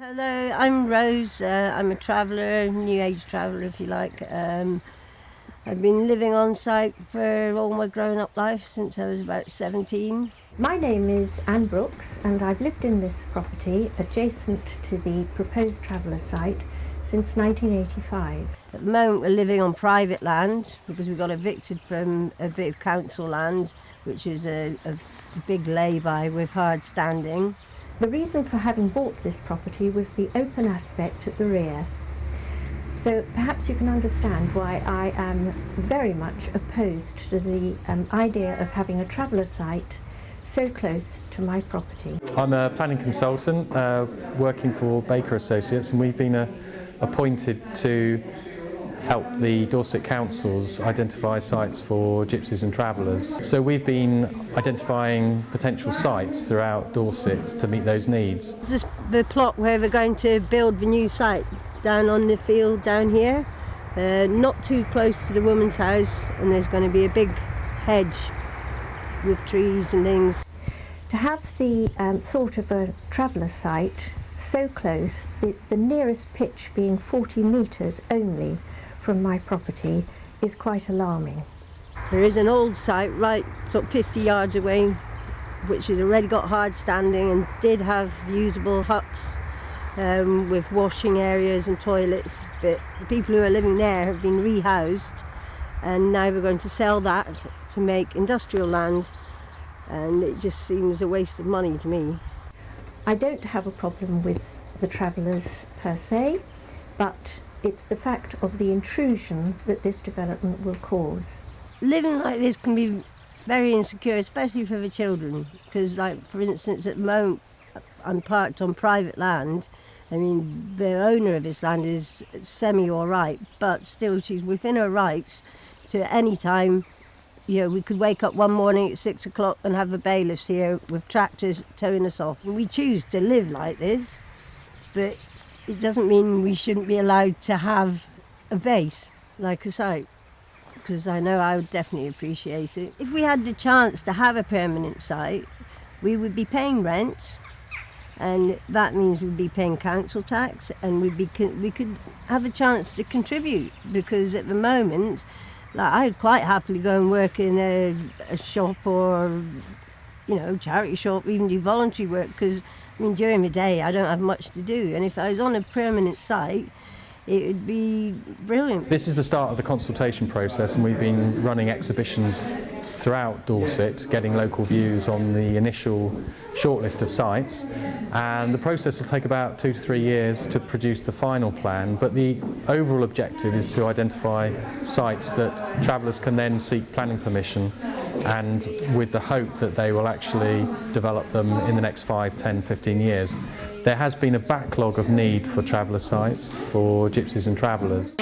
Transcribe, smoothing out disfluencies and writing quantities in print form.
Hello, I'm Rose. I'm a traveller, new age traveller if you like. I've been living on site for all my grown-up life since I was about 17. My name is Anne Brooks and I've lived in this property adjacent to the proposed traveller site since 1985. At the moment we're living on private land because we got evicted from a bit of council land, which is a big lay-by with hard standing. The reason for having bought this property was the open aspect at the rear. So perhaps you can understand why I am very much opposed to the idea of having a traveller site so close to my property. I'm a planning consultant working for Baker Associates, and we've been appointed to help the Dorset councils identify sites for gypsies and travellers. So we've been identifying potential sites throughout Dorset to meet those needs. This is the plot where we're going to build the new site, down on the field down here, not too close to the woman's house, and there's going to be a big hedge with trees and things. To have the thought of a traveller site so close, the nearest pitch being 40 metres only from my property, is quite alarming. There is an old site right sort of 50 yards away which has already got hard standing and did have usable huts with washing areas and toilets, but the people who are living there have been rehoused, and now we're going to sell that to make industrial land, and it just seems a waste of money to me. I don't have a problem with the travellers per se, but it's the fact of the intrusion that this development will cause. Living like this can be very insecure, especially for the children, because, like, for instance, at the moment I'm parked on private land. I mean, the owner of this land is semi all right, but still she's within her rights to, at any time, you know, we could wake up one morning at 6 o'clock and have the bailiffs here with tractors towing us off. We choose to live like this, but it doesn't mean we shouldn't be allowed to have a base like a site, because I know I would definitely appreciate it. If we had the chance to have a permanent site, we would be paying rent, and that means we'd be paying council tax, and we could have a chance to contribute, because at the moment, like, I'd quite happily go and work in a shop or, you know, charity shop, even do voluntary work, because I mean, during the day I don't have much to do, and if I was on a permanent site, it would be brilliant. This is the start of the consultation process, and we've been running exhibitions throughout Dorset, getting local views on the initial shortlist of sites, and the process will take about 2 to 3 years to produce the final plan, but the overall objective is to identify sites that travellers can then seek planning permission, and with the hope that they will actually develop them in the next 5, 10, 15 years. There has been a backlog of need for traveller sites for gypsies and travellers.